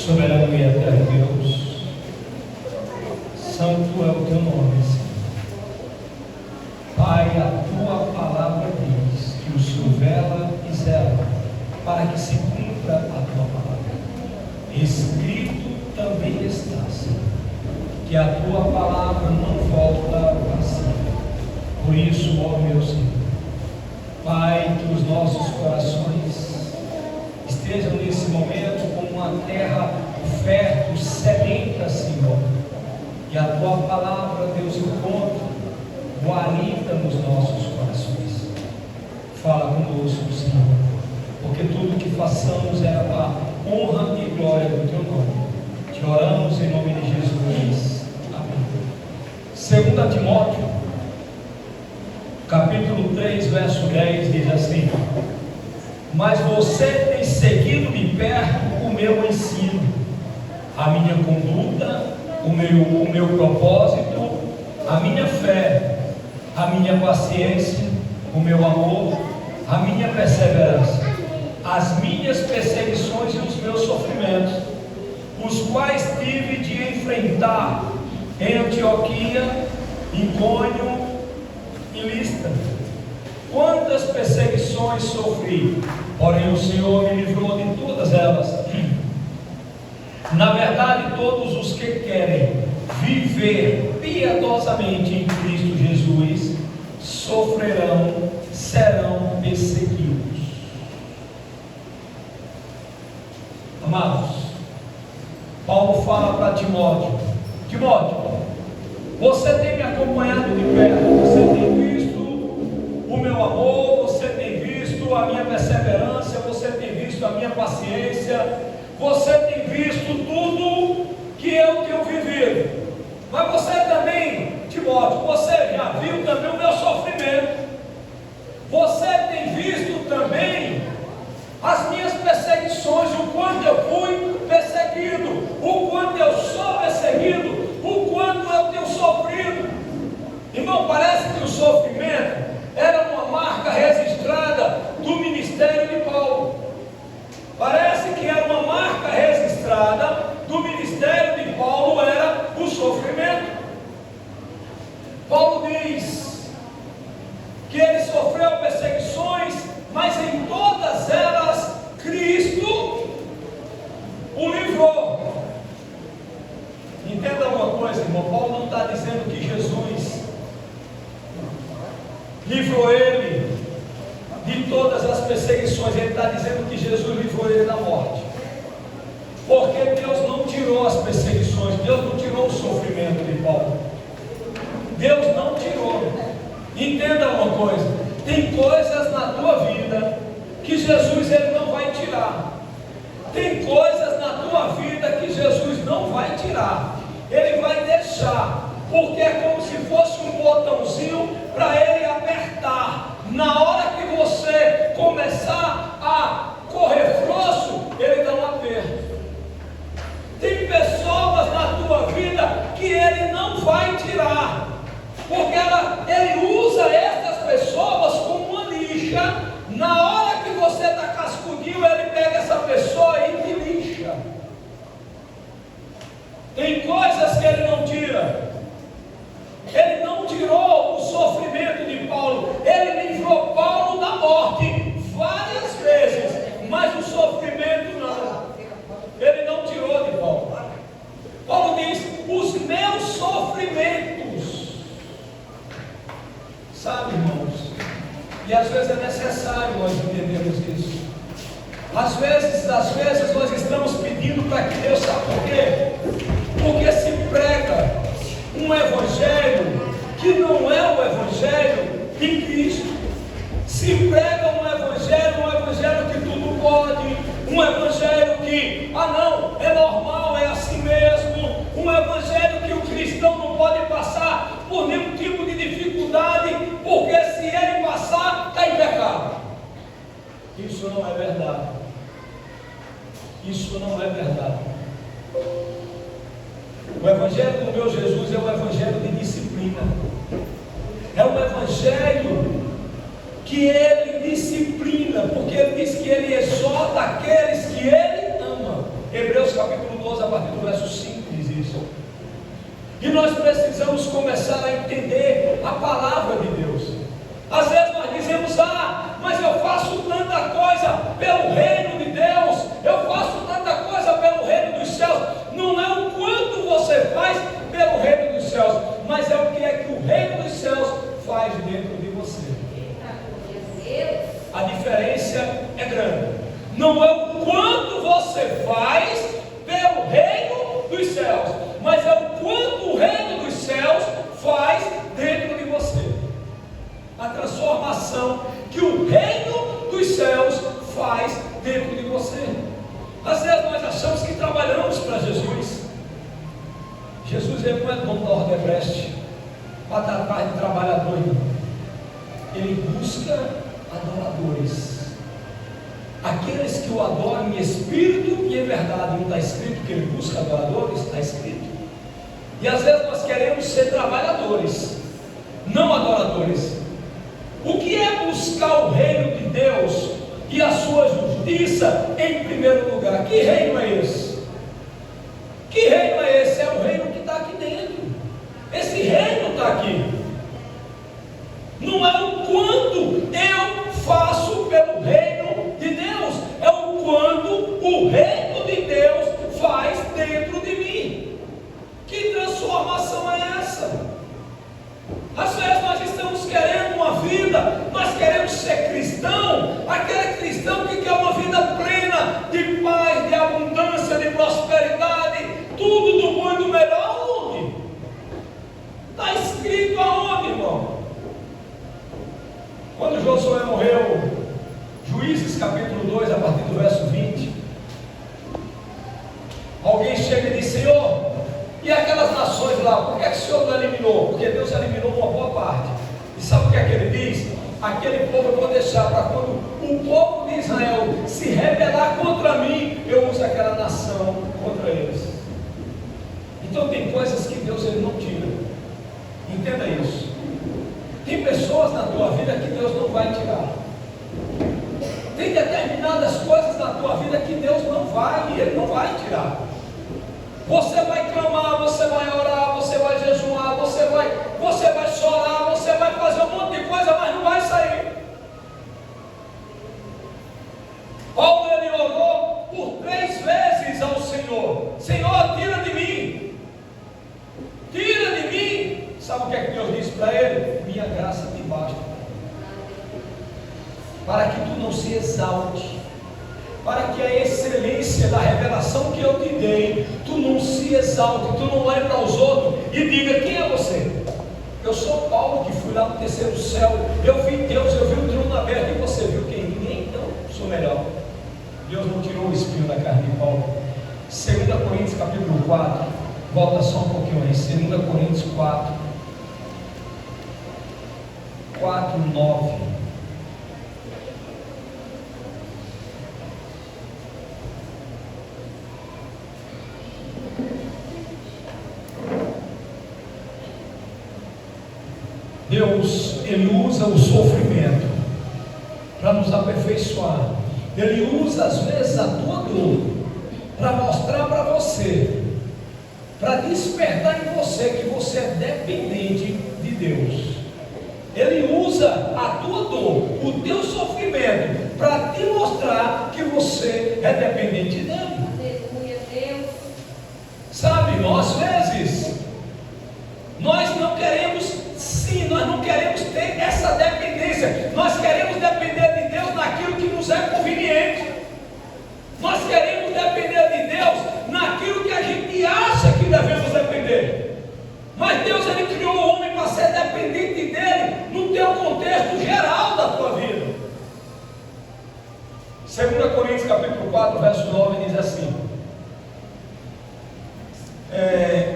Soberano e eterno Deus, santo é o teu nome, Senhor. Pai, a tua palavra diz que o Senhor vela e zela para que se cumpra a tua palavra. Escrito também está, Senhor, que a tua palavra não volta vazia. Por isso, ó meu Senhor, Pai, que os nossos corações estejam nesse momento como uma terra fértil, sedenta, Senhor, e a tua palavra, Deus, encontre guarida nos nossos corações. Fala conosco, Senhor, porque tudo que façamos é para honra e glória do teu nome. Te oramos em nome de Jesus. Amém. 2 Timóteo, capítulo 3, verso 10, diz assim: mas você tem seguido de perto o meu ensino, a minha conduta, o meu propósito, a minha fé, a minha paciência, o meu amor, a minha perseverança, as minhas perseguições e os meus sofrimentos, os quais tive de enfrentar em Antioquia, Icônio e Listra. Quantas perseguições sofri, porém o Senhor me livrou de todas elas. Na verdade, todos os que querem viver piedosamente em Cristo Jesus sofrerão, serão perseguidos. Amados, Paulo fala para Timóteo: Timóteo, você tem me acompanhado de perto, você tem visto o meu amor, você tem visto a minha perseverança, você tem visto a minha paciência, você tem visto tudo que eu tenho vivido. Mas você também, Timóteo, você já viu também o meu sofrimento. Você tem visto também as minhas perseguições, o quanto eu fui perseguido, o quanto eu sou perseguido, o quanto eu tenho sofrido. Irmão, parece que o sofrimento era uma marca registrada do ministério de Paulo. Parece que era uma marca registrada do ministério de Paulo, era o sofrimento. Paulo diz que ele sofreu perseguições, mas em todas elas Cristo o livrou. Entenda uma coisa, irmão, Paulo não está dizendo que Jesus livrou ele de todas as perseguições, ele está dizendo que Jesus livrou ele da morte, porque Deus não tirou as perseguições, Deus não tirou o sofrimento de Paulo, Deus não tirou. Entenda uma coisa, tem coisas na tua vida que Jesus ele não vai tirar, tem coisas na tua vida que Jesus não vai tirar, ele vai deixar, porque é como se fosse um botãozinho para ele apertar. Na hora que você começar a correr frouxo, ele dá um aperto. Tem pessoas na tua vida que ele não vai tirar, porque ele usa essas pessoas como uma lixa. Na hora que você está cascudinho, ele pega essa pessoa e te lixa. Tem coisas que ele não tira. Ele não tirou o sofrimento de Paulo, ele livrou Paulo da morte várias vezes, mas o sofrimento não, ele não tirou de Paulo. Paulo diz: os meus sofrimentos, sabe, irmãos, e às vezes é necessário nós entendermos isso. Às vezes nós estamos pedindo para que Deus, sabe por quê? Porque se prega um evangelho que não é o evangelho de Cristo. Se prega um evangelho que tudo pode, um evangelho que, não, é normal, é assim mesmo, um evangelho que o cristão não pode passar por nenhum tipo de dificuldade, porque se ele passar, está em pecado. Isso não é verdade. Isso não é verdade. O evangelho do meu Jesus é um evangelho de disciplina. É um evangelho que ele disciplina, porque ele diz que ele exorta aqueles que ele ama. Hebreus capítulo 12, a partir do verso 5, diz isso. E nós precisamos começar a entender a palavra de Deus. Às vezes nós dizemos: mas eu faço tanta coisa pelo reino de Deus, eu faço tanta coisa pelo reino dos céus. Não é o quanto você faz pelo reino dos céus, mas é o que o reino dos céus faz dentro de você. A diferença é grande. Não é o quanto você faz pelo reino dos céus, mas é o quanto o reino dos céus faz dentro de você. A transformação que o reino dos céus faz dentro de você. Às vezes nós achamos que trabalhamos para Jesus. Jesus ele não é dono da Odebrecht para tratar de trabalhador. Ele busca adoradores, aqueles que o adoram em espírito e em verdade. Não está escrito que ele busca adoradores? Está escrito. E às vezes nós queremos ser trabalhadores, não adoradores. O que é buscar o reino de Deus e a sua justiça em primeiro lugar? Que reino é esse? Que reino é esse? É o reino que está aqui dentro. Esse reino está aqui. Não é o quanto eu faço pelo reino de Deus, é o quanto o reino de Deus faz dentro de mim. Que transformação é essa? Às vezes nós estamos querendo uma vida, nós queremos ser cristão, aquele cristão que quer uma vida plena, de paz, de abundância, de prosperidade, tudo do bom e do melhor. Onde? Está escrito aonde, irmão? Quando Josué morreu, Juízes capítulo 2, a partir do verso 20, alguém chega e diz: Senhor, e aquelas nações lá, por que o Senhor não eliminou? Porque Deus eliminou uma boa parte. E sabe o que é que ele diz? Aquele povo eu vou deixar para quando o povo de Israel se rebelar contra mim, eu uso aquela nação contra eles. Então tem coisas que Deus ele não tira. Entenda isso. Tem pessoas na tua vida que Deus não vai tirar. Tem determinadas coisas na tua vida que Deus não vai, e Ele não vai tirar. Você vai clamar, você vai orar, você vai jejuar, você vai chorar, você vai fazer um monte de coisa, mas não vai sair. Paulo ele orou por 3 vezes ao Senhor: Senhor, tira de mim, tira de mim. Sabe o que é que Deus disse para ele? Minha graça te basta, para que tu não se exalte, para que a excelência da revelação que eu te dei, tu não se exalte, tu não olhe para os outros e diga: quem é você? Eu sou Paulo, que fui lá no terceiro céu, eu vi Deus, eu vi o trono aberto, e você viu quem? Ninguém. Então, sou melhor. Deus não tirou o espinho da carne de Paulo. 2 Coríntios capítulo 4, volta só um pouquinho aí, 2 Coríntios 4, 9. Deus, Ele usa o sofrimento para nos aperfeiçoar. Ele usa às vezes a tua dor para mostrar para você, para despertar em você que você é dependente de Deus. Ele usa a tua dor, o teu sofrimento, para te mostrar que você é dependente dele. Aleluia, Deus. Sabe, irmão, às vezes nós não queremos, nós não queremos ter essa dependência. Nós queremos depender de Deus naquilo que nos é conveniente. Nós queremos depender de Deus naquilo que a gente acha que devemos depender. Mas Deus, Ele criou o homem para ser dependente dele no teu contexto geral da tua vida. 2 Coríntios capítulo 4, verso 9 diz assim: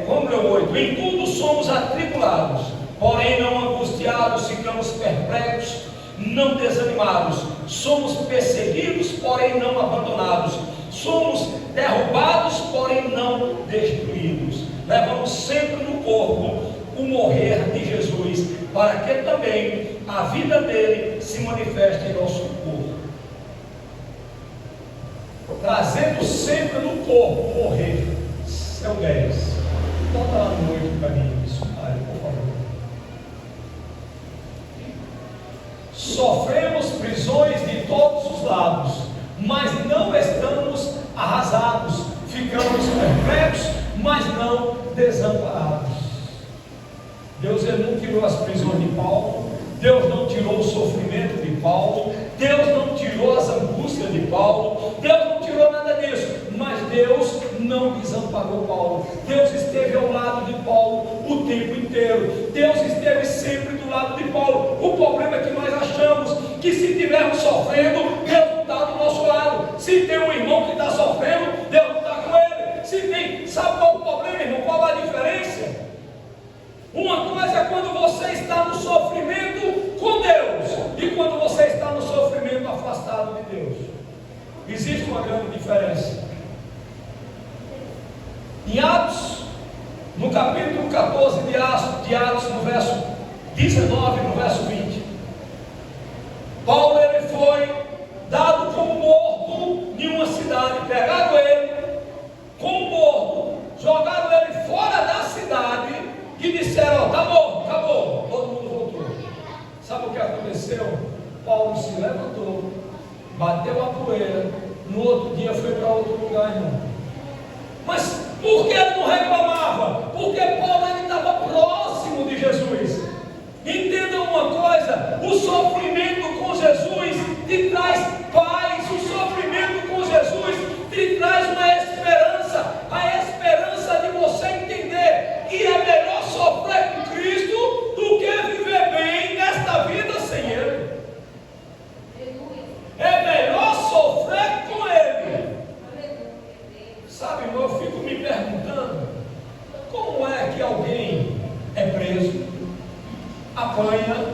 vamos ler o 8: em tudo somos atribulados, porém não angustiados, ficamos perplexos, não desanimados, somos perseguidos, porém não abandonados, somos derrubados, porém não destruídos. Levamos sempre no corpo o morrer de Jesus, para que também a vida dele se manifeste em nosso corpo. Trazendo sempre no corpo o morrer. Esse é o 10. Volta lá no 8 para mim, missionário, por favor. Sofremos prisões de todos os lados, mas não estamos arrasados. Ficamos perplexos, mas não desamparados. Deus não tirou as prisões de Paulo. Deus não tirou o sofrimento de Paulo. Deus não tirou as angústias de Paulo. Deus não tirou nada disso. Mas Deus não desamparou Paulo. Deus esteve ao lado de Paulo o tempo inteiro. Deus esteve sempre do lado de Paulo. O problema é que nós achamos que se estivermos sofrendo, Deus não está do nosso lado. Se tem um irmão que está sofrendo, Deus não está com ele. Se tem, sabe qual é o problema, irmão? Qual a diferença? Uma coisa é quando você está no sofrimento com Deus, e quando você está no sofrimento afastado de Deus. Existe uma grande diferença. Em Atos, no capítulo 14 de Atos, no verso 19, no verso 20, Paulo ele foi dado como morto em uma cidade. Pegaram ele como morto, jogaram ele fora da cidade e disseram: está morto, acabou. Todo mundo voltou. Sabe o que aconteceu? Paulo se levantou, bateu a poeira, no outro dia foi para outro lugar, irmão. Mas por que ele não reclamava? Porque Paulo ele estava próximo de Jesus. Entenda uma coisa: o sofrimento com Jesus te traz paz, o sofrimento com Jesus te traz uma esperança, a esperança de você entender que é melhor sofrer com Cristo do que viver bem nesta vida sem Ele. É melhor sofrer com Ele. Sabe, irmão, eu fico me perguntando: como é que alguém é preso, apanha,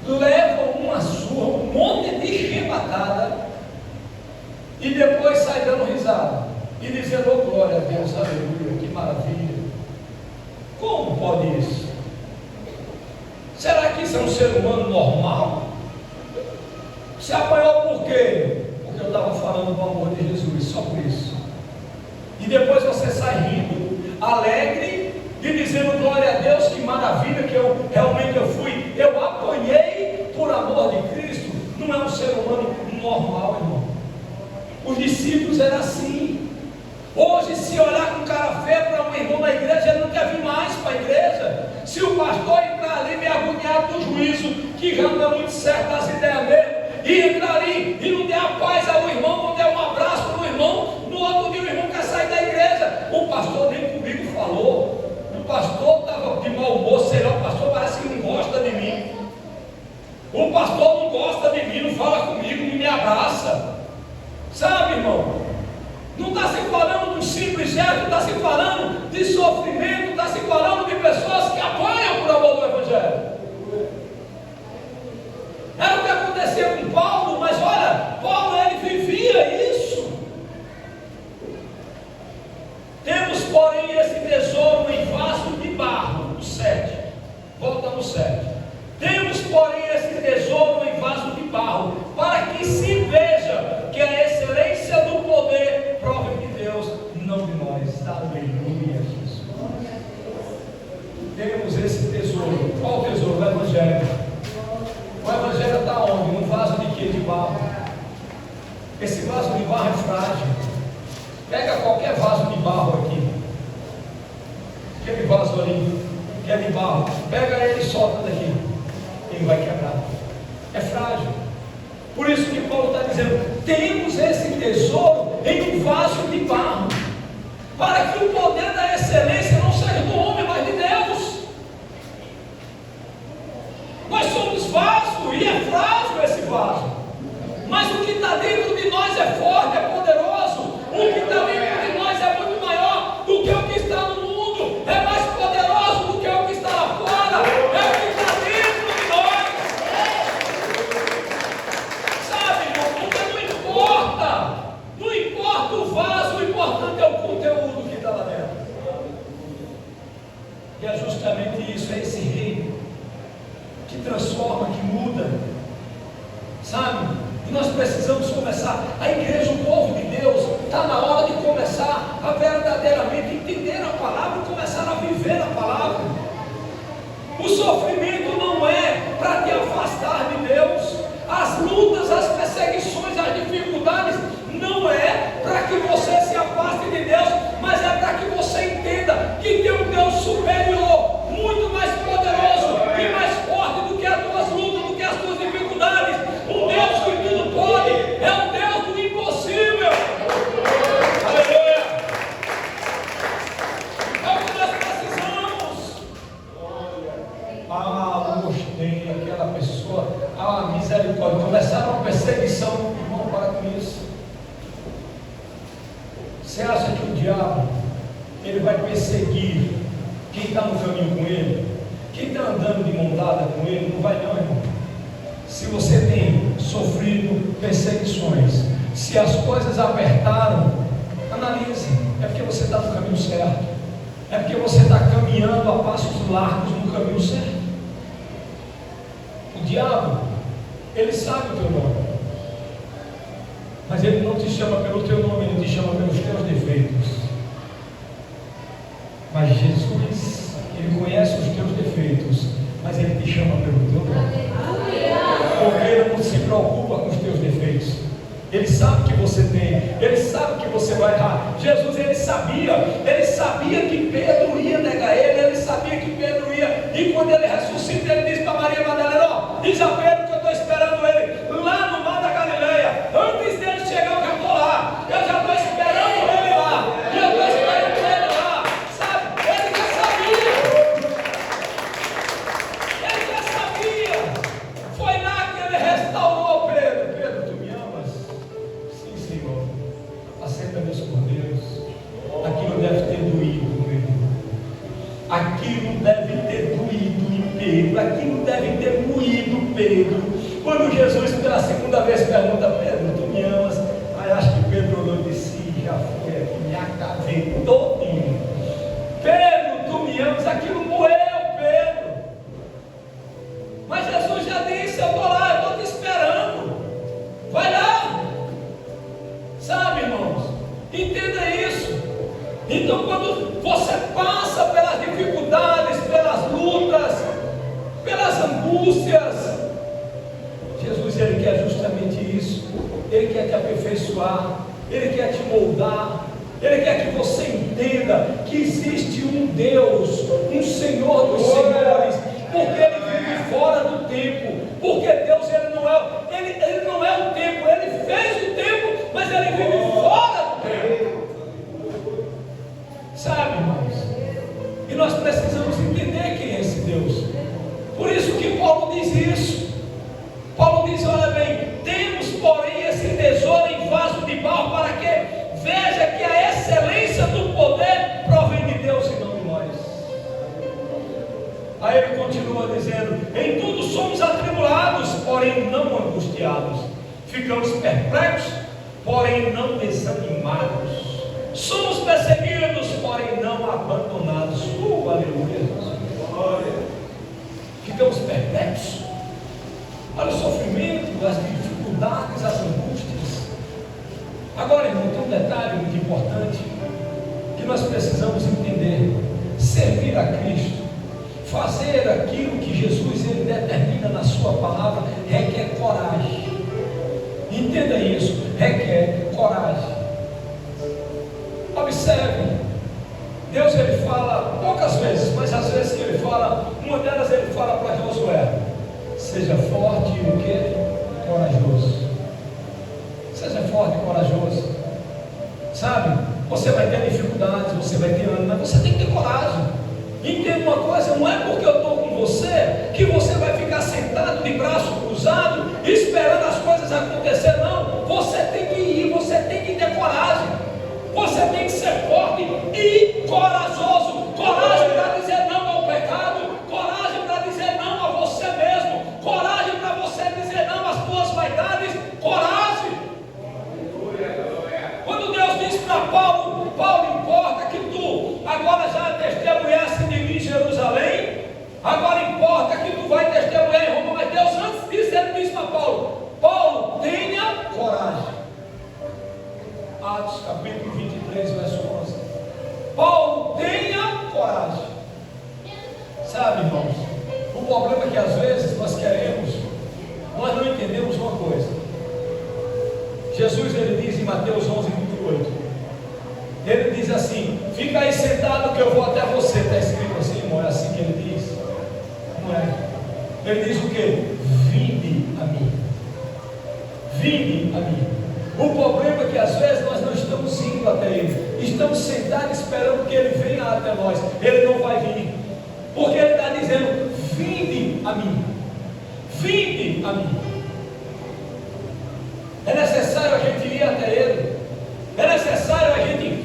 leva uma surra, um monte de chibatada, e depois sai dando risada e dizendo: oh, glória a Deus, aleluia, que maravilha? Como pode isso? Será que isso é um ser humano normal? Se apanhou por quê? Porque eu estava falando do amor de Jesus, só por isso. E depois você sai rindo, alegre, e dizendo: glória a Deus, que maravilha, que eu realmente eu apanhei por amor de Cristo. Não é um ser humano normal, irmão. Os discípulos eram assim. Hoje, se olhar com cara feia para um irmão na igreja, ele não quer vir mais para a igreja. Se o pastor entrar ali meio agoniado do juízo, que já não é muito certo das ideias dele, e entrar ali e não der a paz ao irmão, não der um abraço para o irmão, no outro dia o irmão quer sair da igreja. O pastor nem comigo falou. O pastor estava de mau humor, sei lá, o pastor parece que não gosta de mim. O pastor não gosta de mim, não fala comigo, não me abraça. Sabe, irmão? Não está se falando de um simples gesto, está se falando de sofrimento, está se falando de pessoas que apanham por amor do Evangelho. Era o que acontecia com Paulo, mas olha, Paulo ele vivia isso. Temos, porém, esse tesouro em vaso de barro, o 7. Volta no 7. Temos, porém, esse tesouro em vaso de barro, para que se veja que a excelência do poder prove de Deus, não de nós. Aleluia, Jesus. Temos esse tesouro. Qual tesouro? O Evangelho. O Evangelho está onde? Num vaso de quê? De barro. Esse vaso de barro é frágil. Pega qualquer vaso de barro aqui. Aquele vaso ali, que é de barro. Pega ele e solta daqui. Ele vai quebrar. É frágil. Por isso que Paulo está dizendo: temos esse tesouro em um vaso de barro, para que o poder da excelência não seja do homem, mas de Deus. Nós somos vaso e é frágil esse vaso, mas o que está dentro de nós é forte, é poderoso. O que está dentro de nós é muito maior do que o que está no mundo, é mais poderoso do que o que está lá fora, é o que está dentro de nós. Sabe, irmão, porque não importa o vaso, o importante é o conteúdo que está lá dentro. E é justamente isso, é esse reino que transforma, que muda, sabe? E nós precisamos começar. A igreja, o povo de Deus, está na hora de começar a verdadeiramente Você acha que o diabo ele vai perseguir quem está no caminho com ele? Quem está andando de mão dada com ele? Não vai não, irmão. Se você tem sofrido perseguições, se as coisas apertaram, analise. É porque você está no caminho certo. É porque você está caminhando a passos largos no caminho certo. O diabo, ele sabe o teu nome, mas ele não te chama pelo teu nome, ele te chama pelos teus defeitos. Mas Jesus, ele conhece os teus defeitos, mas ele te chama pelo teu nome, porque ele não se preocupa com os teus defeitos. Ele sabe que você tem, ele sabe que você vai errar. Jesus, ele sabia que Pedro ia negar ele sabia que Pedro ia, e quando ele ressuscita, ele diz para Maria Madalena: ó, diz a Pedro que eu estou esperando ele lá no mar da Galileia. Antes dele chegar, eu já estou lá, eu já estou esperando ele lá, e eu estou esperando ele lá, sabe? Ele já sabia, foi lá que ele restaurou Pedro. Pedro, tu me amas? Sim, Senhor, aceita meus cordeiros. Aquilo deve ter doído, meu irmão. Aquilo deve ter doído em Pedro, aquilo deve ter moído Pedro. Quando Jesus pela segunda vez pergunta: Pedro, tu me amas? Aí acho que Pedro olhou de si, já foi aqui, me acabei todinho. Pedro, tu me amas? Aquilo moeu Pedro. Mas Jesus já disse: eu estou lá, eu estou te esperando. Vai lá. Sabe, irmãos? Entenda isso. Então, quando você passa pelas dificuldades, pelas lutas, pelas angústias, Jesus, ele quer justamente isso. Ele quer te aperfeiçoar, ele quer te moldar, ele quer que você entenda que existe um Deus, um Senhor dos senhores, porque ele vive fora do tempo, porque Deus ele não é o tempo, ele fez o tempo, mas ele vive fora do tempo. Sabe, irmãos? E nós precisamos entender quem é esse Deus. Por isso que Paulo diz isso. Paulo diz: olha bem, temos porém esse tesouro em vaso de barro, para que veja que a excelência do poder provém de Deus e não de nós. Aí ele continua dizendo: em tudo somos atribulados, porém não angustiados, ficamos perplexos, porém não desanimados, somos perseguidos, porém não abandonados. Aleluia. Ficamos perplexos. Olha o sofrimento, as dificuldades, as angústias. Agora, irmão, tem um detalhe muito importante que nós precisamos entender: servir a Cristo, fazer aquilo que Jesus ele determina na sua palavra, requer coragem. Entenda isso, requer coragem. Observe, Deus ele fala poucas vezes, mas às vezes que ele fala, uma delas ele fala para Josué: seja forte e o que? Corajoso. Seja forte e corajoso. Sabe, você vai ter dificuldades, você vai ter ânimo, mas você tem que ter coragem. Entenda uma coisa: não é porque eu estou com você que você vai ficar sentado de braço cruzado esperando as coisas acontecer. Não, você tem que ir, você tem que ter coragem. Você tem que ser forte e corajoso. Coragem para dizer não ao pecado, coragem para dizer não a você mesmo, coragem para você dizer não às tuas vaidades, coragem. Quando Deus diz para Paulo: Paulo, importa que tu agora já testemunhasse de mim em Jerusalém, agora importa que tu vai testemunhar em Roma. Mas Deus antes disso ele disse para Paulo: Paulo, tenha coragem. Atos capítulo 23, verso 11. Paulo, tenha coragem. Sabe, irmãos, o problema é que às vezes nós não entendemos uma coisa. Jesus ele diz em Mateus 11, 28, ele diz assim: fica aí sentado que eu vou até você. Está escrito assim, irmão? É assim que ele diz? Não é? Ele diz o que? Vinde a mim. Vinde a mim. O problema é que às vezes nós não estamos indo até Ele, estamos sentados esperando que Ele venha até nós. Ele não vai vir, porque Ele está dizendo: vinde a mim, vinde a mim. É necessário a gente ir até Ele, é necessário a gente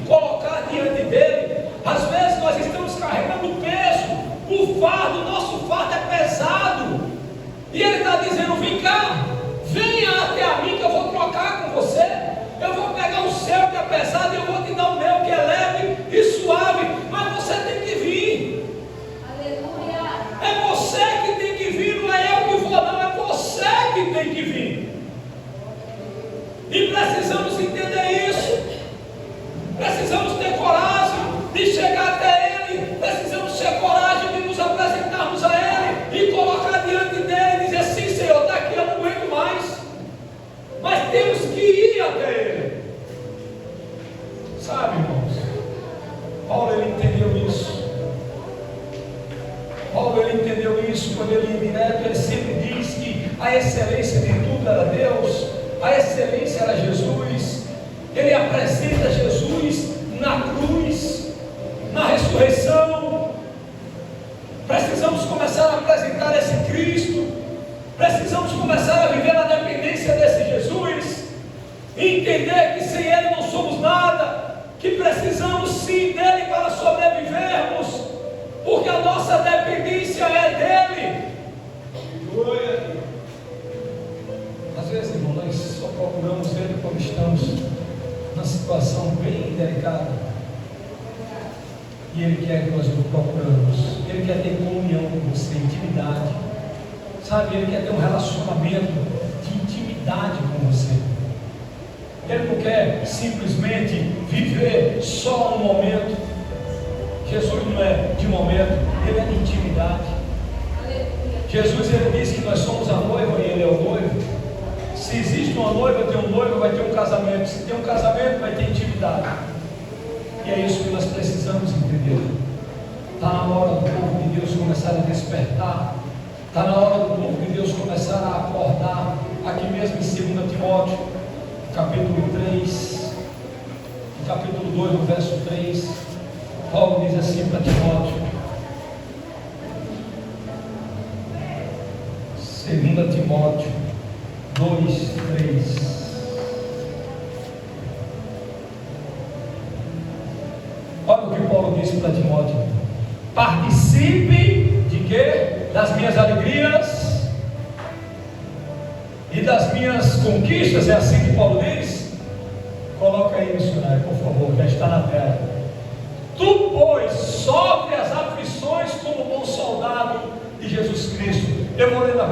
ficar, venha até a mim que eu vou trocar com você. Eu vou pegar o seu que é pesado e eu vou te dar o meu que é leve e suave. Mas você tem que vir. Aleluia. É você que tem que vir, não é eu que vou, não. É você que tem que vir. E precisamos entender isso. Precisamos ter coragem de chegar até Ele. Precisamos ter coragem de nos apresentarmos a Ele e colocar diante dele e dizer: sim, Senhor, está aqui, eu não aguento mais. Mas temos que ir até Ele. Sabe, irmãos, Paulo, ele entendeu isso. Paulo, ele entendeu isso. Quando ele ia direto, ele sempre diz que a excelência de tudo era Deus, a excelência era Jesus. Ele apresenta Jesus na cruz, na ressurreição. Precisamos começar a apresentar esse Cristo. Precisamos começar a viver na dependência desse Jesus, entender que sem Ele não somos nada, que precisamos sim dele para sobrevivermos, porque a nossa dependência é dele. Às vezes, irmão, nós só procuramos Ele quando estamos numa situação bem delicada, e Ele quer que nós o procuramos. Ele quer ter comunhão com você, intimidade. Sabe, Ele quer ter um relacionamento de intimidade com você. Ele não quer simplesmente viver só um momento. Jesus não é de momento, Ele é de intimidade. Jesus, Ele diz que nós somos a noiva e Ele é o noivo. Se existe uma noiva, tem um noivo, vai ter um casamento. Se tem um casamento, vai ter intimidade. E é isso que nós precisamos entender. Está na hora do povo de Deus começar a despertar. Está na hora do povo de Deus começar a acordar. Aqui mesmo em 2 Timóteo, capítulo 3, capítulo 2, no verso 3, Paulo diz assim para Timóteo: 2 Timóteo 2, 3. Olha o que Paulo disse para Timóteo: participe de quê? Das minhas alegrias e das minhas conquistas. É assim que Paulo diz? Coloca aí, missionário, por favor, já está na tela. Tu, pois, sofre as aflições como bom soldado de Jesus Cristo. Eu vou ler na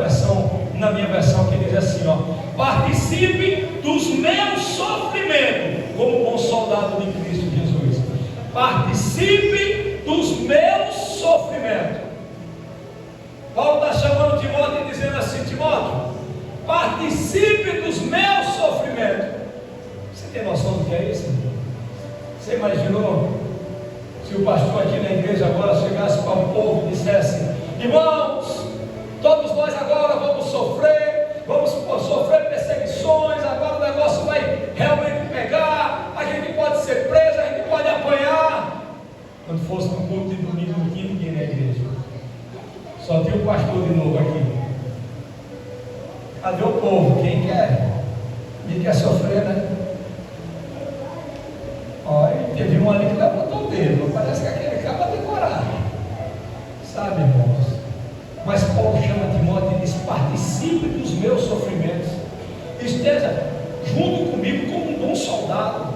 minha versão, que diz assim, ó: participe dos meus sofrimentos como bom soldado de Cristo Jesus. Participe dos meus sofrimentos. Paulo está chamando Timóteo e dizendo assim: Timóteo, participe dos meus sofrimentos. Você tem noção do que é isso? Você imaginou se o pastor aqui na igreja agora chegasse para o povo e dissesse: irmãos, todos nós agora vamos sofrer perseguições, agora o negócio vai realmente pegar, a gente pode ser preso, a gente pode apanhar. Quando fosse no culto de domingo, não tinha ninguém na igreja, só tinha o pastor de novo aqui. Cadê o povo? Quem quer? Quem quer sofrer, né? Olha, teve um ali que levantou o dedo. Parece que aquele cara tem coragem. Sabe, irmãos? Mas Paulo chama Timóteo e diz: participe dos meus sofrimentos. Esteja junto comigo como um bom soldado.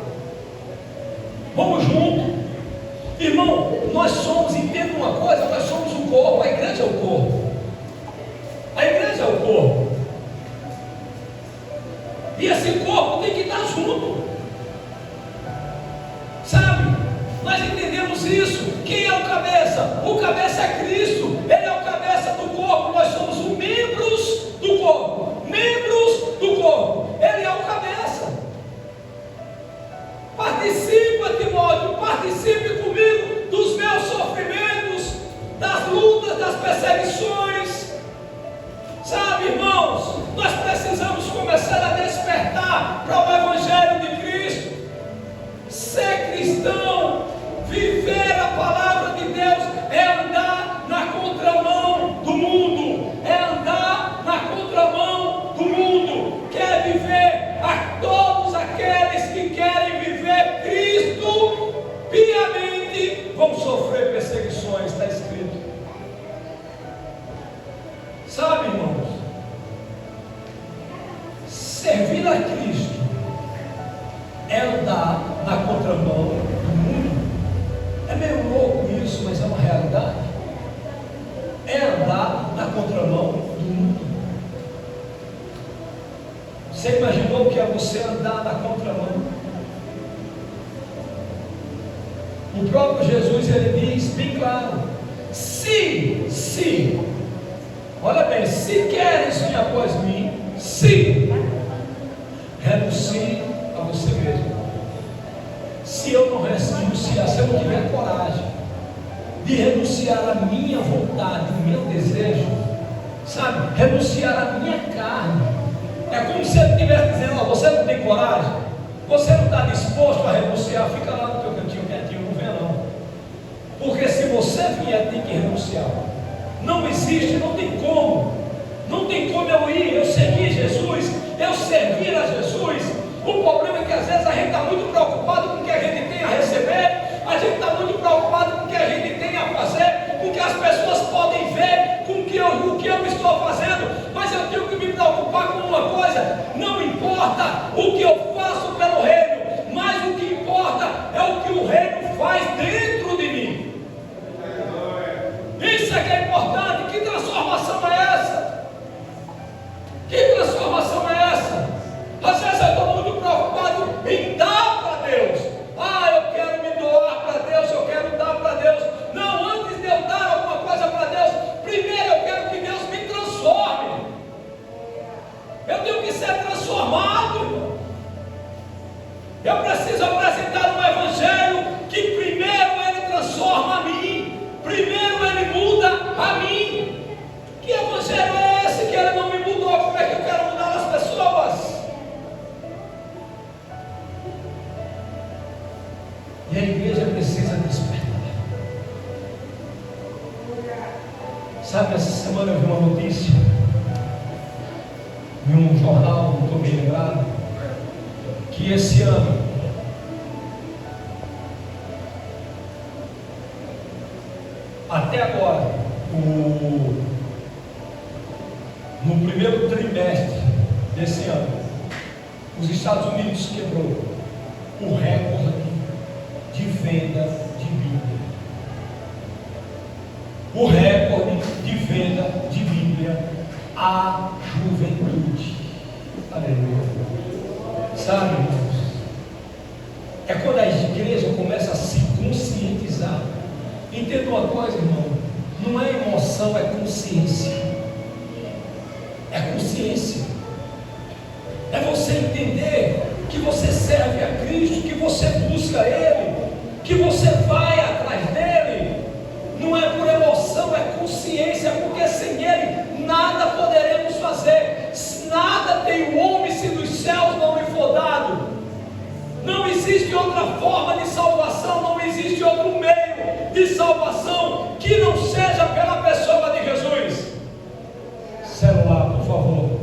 Vamos junto. Irmão, nós somos, entenda uma coisa, nós somos um corpo, a igreja é o corpo. A igreja é o corpo. E esse corpo tem que estar junto. Sabe? Nós entendemos isso. Quem é o cabeça? O cabeça é Cristo. Ele é o cabeça do corpo. Nós somos os membros do corpo. Membros do corpo. Ele é o cabeça. Participa, Timóteo. Participe comigo dos meus sofrimentos, das lutas, das perseguições. Sabe, irmãos? Nós precisamos começar a despertar para o Evangelho de Cristo. Ser cristão, viver a palavra de Deus, é andar na contramão do mundo, é andar na contramão do mundo, quer viver a todos aqueles que querem viver Cristo piamente, vão sofrer perseguições, está escrito. Sabe, irmãos, realidade? É andar na contramão do mundo. Você imaginou que é você andar na contramão? O próprio Jesus, ele diz bem claro: se, olha bem, se queres vir após mim, se renuncie a você mesmo. Se eu não renunciar, se eu não tiver coragem de renunciar à minha vontade, ao meu desejo, sabe, renunciar à minha carne, é como se ele estivesse dizendo: ó, você não tem coragem, você não está disposto a renunciar, fica lá no teu cantinho quietinho, não venha não, porque se você vier, tem que renunciar. Não existe, não tem como eu ir, eu seguir Jesus, eu servir a Jesus. O problema é que às vezes a gente está muito preocupado com o que a gente tem a receber, a gente está muito preocupado com o que a gente tem a fazer, com o que as pessoas podem ver, com o que eu estou fazendo, mas eu tenho que me preocupar com uma coisa: não importa o que eu faço pelo reino, mas o que importa é o que o reino faz dentro de mim. Isso é que é importante. Que transformação é essa? Que transformação é essa? Às vezes eu estou muito preocupado em dar para Deus. Eu quero me doar para Deus, eu quero dar para Deus. Não, antes de eu dar alguma coisa para Deus, primeiro eu quero que Deus me transforme. Eu tenho que ser transformado, irmão. Eu preciso apresentar um evangelho que primeiro ele transforma a mim, primeiro ele muda a mim. Que evangelho é esse que ele não me mudou? Como é que eu quero mudar as pessoas? E a igreja precisa despertar. Sabe, essa semana eu vi uma notícia em um jornal, não estou bem lembrado, que esse ano até agora, no primeiro trimestre desse ano, os Estados Unidos quebrou o recorde de venda de Bíblia. O recorde de venda de Bíblia à juventude. Aleluia. Sabe, irmãos, é quando a igreja começa a se conscientizar. Entenda uma coisa, irmão: não é emoção, é consciência. É consciência. É você entender que você serve a Cristo, que você busca Ele, que você vai atrás dele. Não é por emoção, é consciência, porque sem Ele nada poderemos fazer. Nada tem o homem se dos céus não lhe for dado. Não existe outra forma de salvação, não existe outro meio de salvação que não seja pela pessoa de Jesus. Celular, por favor.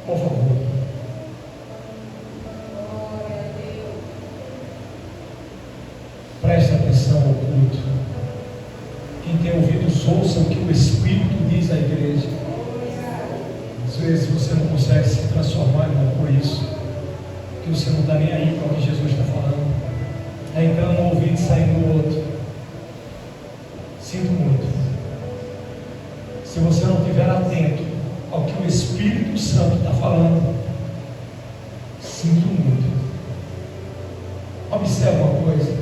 Por favor. Preste atenção ao culto. Quem tem ouvidos, ouça o que o Espírito diz à igreja. Às vezes você não consegue se transformar, irmão, por isso, que você não está nem aí para o que Jesus está falando. Está entrando no ouvido e saindo no outro. Sinto muito. Se você não estiver atento ao que o Espírito Santo está falando, sinto muito. Observe uma coisa: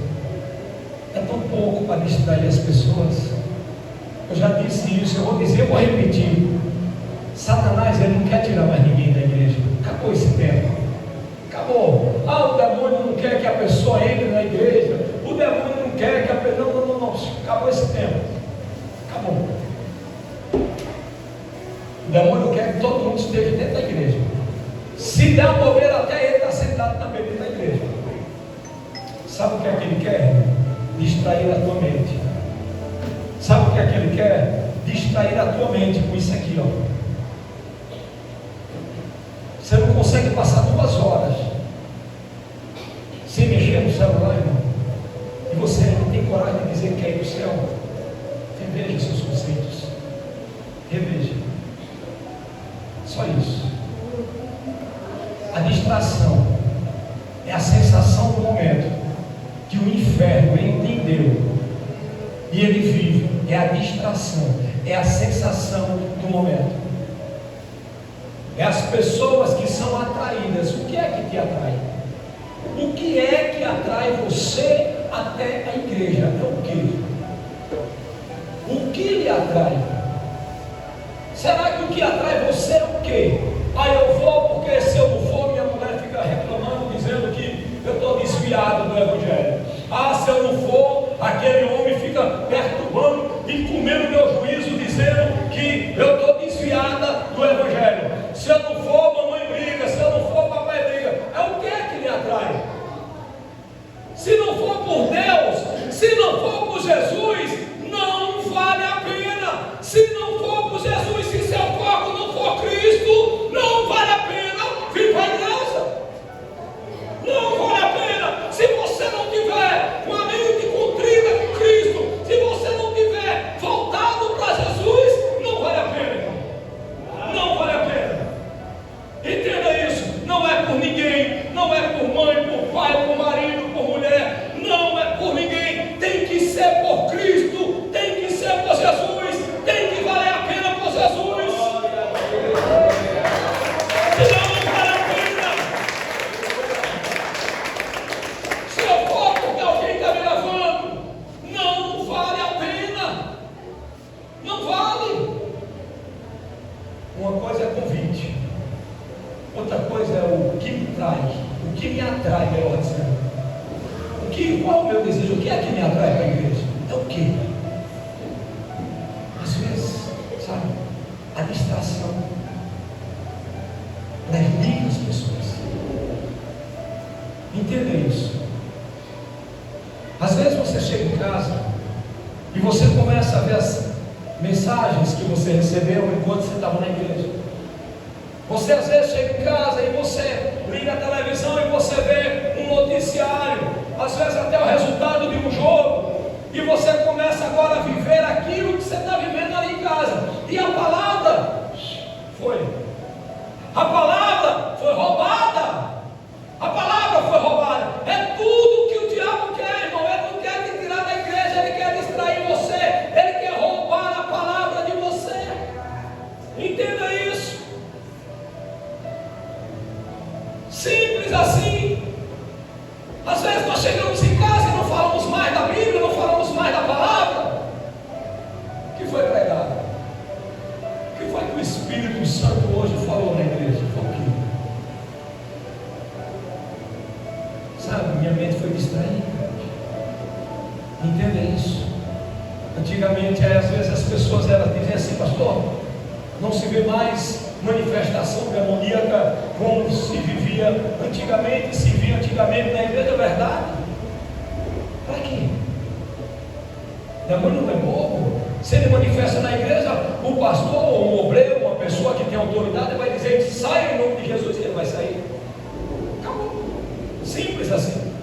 é tão pouco para distrair as pessoas. Eu já disse isso, eu vou dizer, eu vou repetir. Satanás, ele não quer tirar mais ninguém da igreja. Acabou esse tempo. Acabou. O demônio não quer que a pessoa entre na igreja. O demônio não quer que a pessoa... Não. Acabou esse tempo. Acabou. O demônio quer que todo mundo esteja dentro da igreja. Se der a bobeira, até ele está sentado também dentro da igreja. Sabe o que é que ele quer? Distrair a tua mente. Sabe o que é que ele quer? Distrair a tua mente com isso aqui, ó. Você não consegue passar 2 horas sem mexer no celular, irmão, e você não tem coragem de dizer que quer ir para o céu. Reveja seus conceitos. Reveja. Só isso. A distração é a sensação do momento que o inferno entendeu e ele vive é a distração, é a sensação do momento. É as pessoas que são atraídas. O que é que te atrai? O que é que atrai você até a igreja? É o que? O que lhe atrai? Será que o que atrai você é o que? Ah, eu vou porque se eu não for, minha mulher fica reclamando, dizendo que eu estou desviado do Evangelho. Ah, se eu não for, aquele homem fica perturbando e comendo meu juízo, dizendo que eu estou desviada do Evangelho. Se eu não for, mamãe briga. Se eu não for, papai briga. É o que lhe atrai? Se não for por Deus, se não for por Jesus, não vale a pena. Se não for por Jesus, se seu foco não for Cristo, não vale a pena vir para a igreja. Não vale a pena. Se você não tiver com a mente contrita com Cristo, se você não tiver voltado para Jesus, não vale a pena. Não vale a pena. Entenda isso. Não é por ninguém. Não é por mãe, por pai, por marido, por mulher. Não é por ninguém. Tem que ser por Cristo. Tem que ser por Jesus. Tem que valer a pena por Jesus. Senão não vale a pena. Se eu for porque alguém está me levando, não vale a pena. Não vale. Uma coisa é convite. Outra coisa é o que me trai. O que me atrai, melhor dizendo. Qual é o meu desejo? O que é que me atrai para a igreja? É o quê? Às vezes, sabe, a distração prejudica as pessoas. Entenda isso. Às vezes você chega em casa e você começa a ver as mensagens que você recebeu enquanto você estava na igreja. Você às vezes chega em casa e você liga a televisão e você vê um noticiário, às vezes até o resultado de um jogo, e você começa agora a viver aquilo que você está vivendo ali em casa. E a palavra foi roubada. A palavra foi roubada. É tudo que o diabo quer, irmão. Ele não quer te tirar da igreja, ele quer distrair você, ele quer roubar a palavra de você. Entenda isso. Simples assim. Às vezes nós chegamos em casa e não falamos mais da Bíblia, não falamos mais da palavra que foi pregada. O que foi que o Espírito Santo hoje falou na igreja? Foi o quê? Sabe, minha mente foi distraída. Entenda isso. Antigamente, às vezes as pessoas elas dizem assim: pastor, não se vê mais manifestação demoníaca como se vivia antigamente, se via antigamente na igreja. É verdade? Para quê? Demônio não é bobo. Se ele manifesta na igreja, o pastor ou o obreiro, uma pessoa que tem autoridade, vai dizer: sai em nome de Jesus, e ele vai sair. Acabou. Simples assim.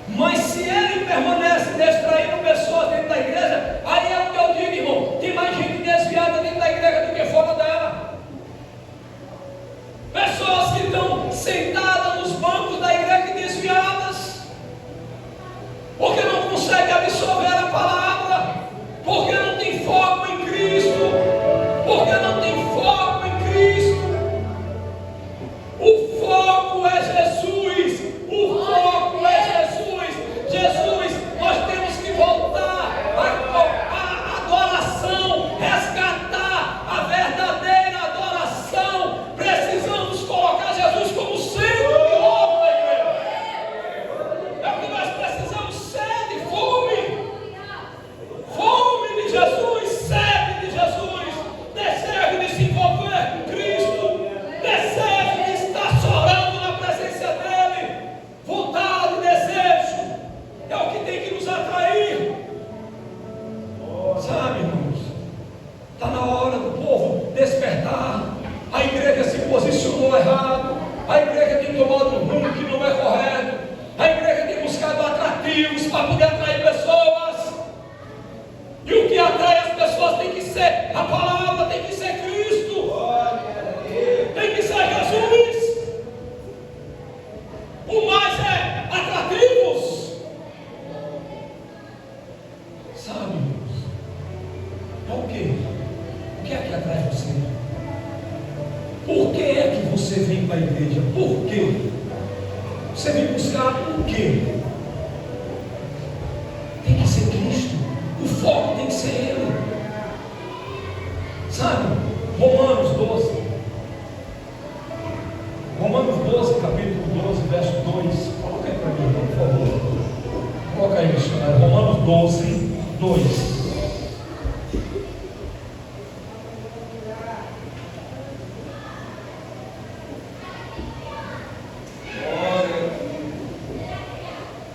Mas se ele permanece distraindo pessoas dentro da igreja, aí é o que eu digo, irmão: tem mais gente desviada dentro da igreja do que fora dela. Pessoas que estão sentadas nos bancos da igreja desviadas, porque não conseguem absorver a palavra, porque não tem foco em Cristo, porque não tem foco em Cristo. O foco é Jesus, o foco é Jesus. Jesus na igreja. Por quê? Você vem buscar o quê? Tem que ser Cristo. O foco tem que ser Ele. Sabe? Romanos 12. Romanos 12, capítulo 12, verso 2. Coloca aí para mim, por favor. Coloca aí, missionário. Romanos 12, 2.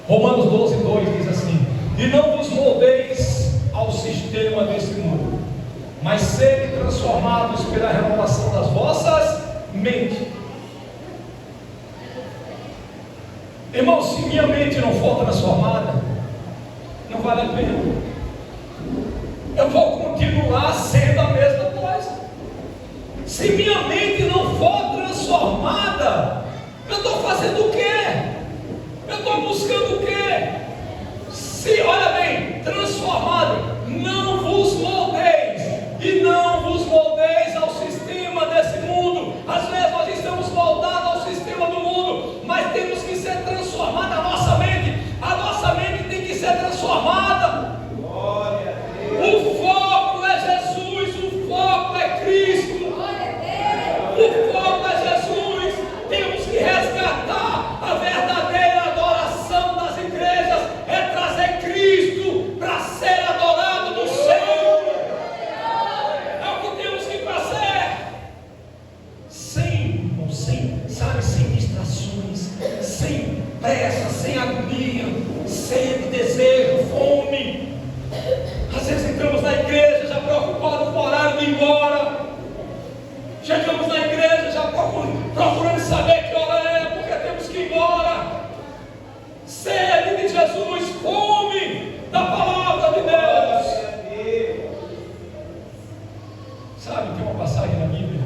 Romanos 12, 2 diz assim: e não vos moldeis ao sistema desse mundo, mas sede transformados pela renovação das vossas mentes. Irmão, se minha mente não for transformada, não vale a pena. Eu vou continuar sendo a mesma coisa. Se minha mente não for transformada, eu estou fazendo o quê? Eu estou buscando o quê? Se, olha bem, transformado, não vos moldeis, e não vos moldeis ao sistema desse mundo. Às vezes nós estamos moldados ao sistema do mundo, mas temos que ser transformada a nossa mente. A nossa mente tem que ser transformada. Glória a Deus. O foco é Jesus, o foco é Cristo. Glória a Deus. O foco é Jesus. Temos que resgatar a verdadeira adoração das igrejas, é trazer Cristo para ser adorado no céu. É o que temos que fazer. Sem distrações, sem pressa, sem agonia, sede, desejo, fome. Às vezes entramos na igreja já preocupados com o horário de ir embora. Chegamos na igreja já procurando saber que hora é, porque temos que ir embora. Sede de Jesus, fome da palavra de Deus. Sabe, tem uma passagem na Bíblia,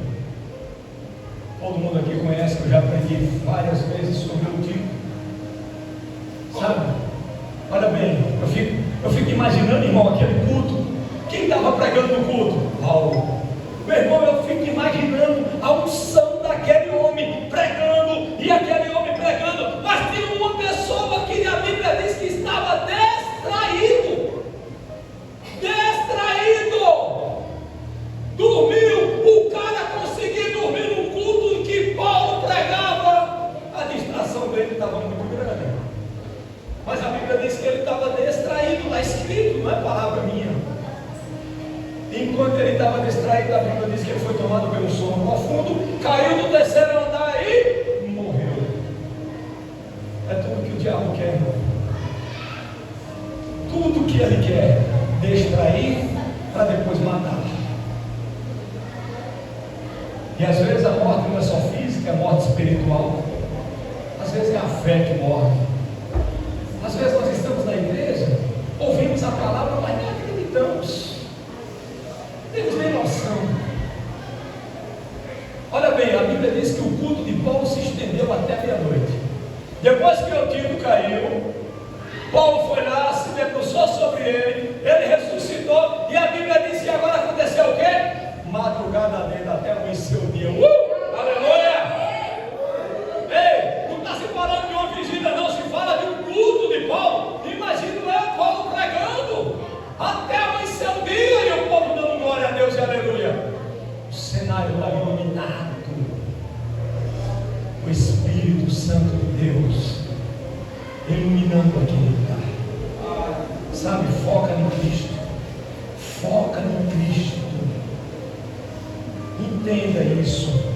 todo mundo aqui conhece, que eu já aprendi várias vezes sobre o tipo. Sabe? Olha bem, eu fico imaginando, irmão, aquele culto. Quem estava pregando no culto? Paulo. Meu irmão, eu fico imaginando a unção daquele homem pregando, e aquele homem pregando, mas tem uma pessoa que a Bíblia diz que estava distraído. Dormiu. O cara conseguiu dormir no culto em que Paulo pregava. A distração dele estava muito grande, mas a Bíblia diz que ele estava distraído. Está escrito, não é palavra minha. Enquanto ele estava distraído, a Bíblia diz que ele foi tomado pelo sono profundo, caiu do terceiro andar e morreu. É tudo que o diabo quer, irmão. Tudo que ele quer, distrair para depois matar. E às vezes a morte não é só física, é morte espiritual. Às vezes é a fé que morre. Às vezes nós estamos na igreja, ouvimos a palavra, mas não acreditamos. Temos nem noção. Olha bem, a Bíblia diz que o culto de Paulo se estendeu até meia-noite. Depois que o tiro caiu, Paulo foi lá, se debruçou sobre ele ressuscitou, e a Bíblia diz que agora aconteceu o quê? Madrugada dentro até amanhecer o dia. Aleluia! Ei, não está se falando de uma vigília, não, se fala de um culto de Paulo. Imagina Paulo pregando até amanhecer o dia e o povo dando glória a Deus e aleluia. O cenário está iluminado. O Espírito Santo de Deus iluminando aquele lugar. Sabe, foca em Cristo. Foca em Cristo. Entenda isso.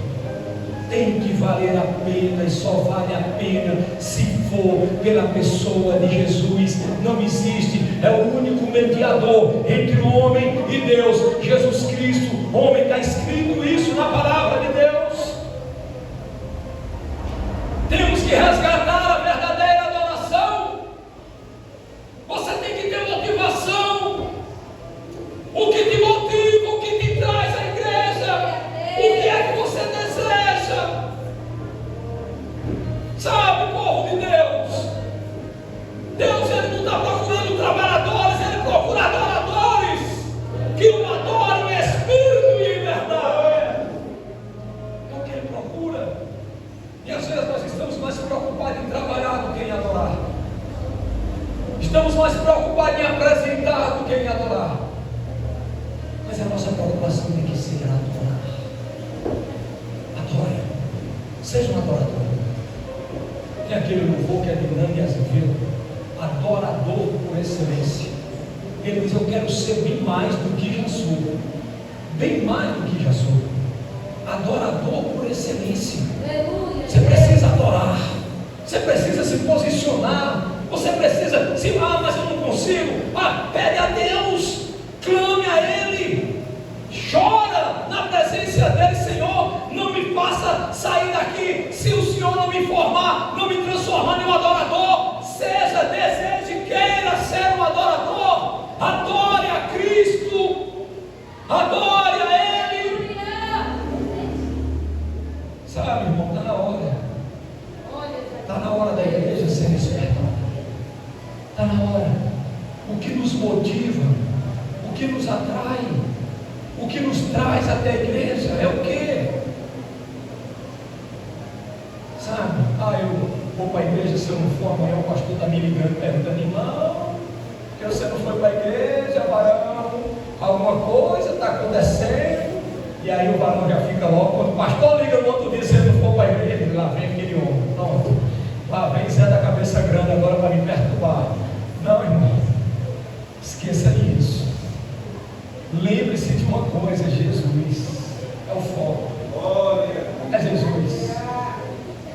Tem que valer a pena, e só vale a pena se for pela pessoa de Jesus. Não existe, é o único mediador entre o homem e Deus, Jesus Cristo. Homem, está escrito isso na palavra de Deus. Temos que resgatar a verdadeira adoração. Você tem que ter motivação. O que te motiva, o que te traz à igreja, o que é que você deseja? Sabe, povo de Deus, Deus ele não está procurando trabalhadores, ele procura adoradores que o adorem em espírito e em verdade. É o que ele procura. Estamos mais preocupados em apresentar do que em adorar. Mas a nossa preocupação tem que ser adorar. Adore. Seja um adorador. Tem aquele louvor que é de Nani Azevedo, adorador por excelência. Ele diz: eu quero ser bem mais do que já sou. Bem mais do que já sou. Adorador por excelência. Você precisa adorar. Você precisa se posicionar. Você precisa, mas eu não consigo. Pede a Deus. Clame a Ele. Chora na presença dEle. Senhor, não me faça sair daqui se o Senhor não me formar, não me transformar em um adorador. Seja, deseje, queira ser um adorador. Adore a Cristo. Adore a Ele. Sabe, irmão, está na hora. Está na hora da igreja ser despertada. Está na hora. O que nos motiva, o que nos atrai, o que nos traz até a igreja é o quê? Sabe? Eu vou para a igreja, se eu não for amanhã, o pastor está me ligando, perguntando: irmão, que você não foi para a igreja, varão, alguma coisa está acontecendo. E aí o varão já fica logo, quando o pastor liga no outro dia, se ele não for para a igreja, ele: lá vem aquele homem. Pronto. Lá vem Zé da cabeça grande agora para me perturbar. Não, irmão, esqueça isso. Lembre-se de uma coisa: Jesus é o foco. É Jesus.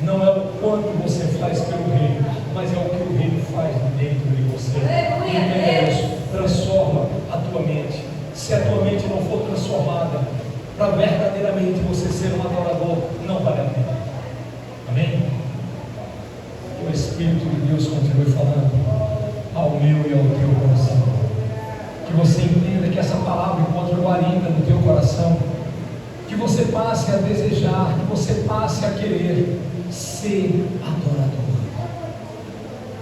Não é o quanto você faz pelo reino, mas é o que o reino faz dentro de você. Entenda isso. Transforma a tua mente. Se a tua mente não for transformada para verdadeiramente você ser um adorador, não vale a pena. Amém? Que o Espírito de Deus continue falando ao meu e ao teu coração. Que você entenda que essa palavra encontre guarida no teu coração. Que você passe a desejar, que você passe a querer ser adorador.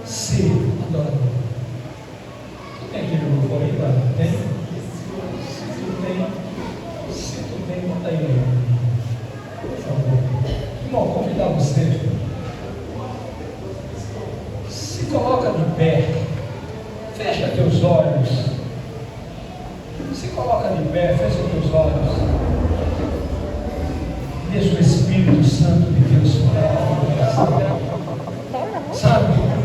Ser adorador. Tem aquele louvor aí, cara? Tem? Se tu tem, bota aí. Por favor. Irmão, convidar você. Se coloca de pé. Fecha teus olhos. Se coloca de pé, fecha teus olhos. Deixa o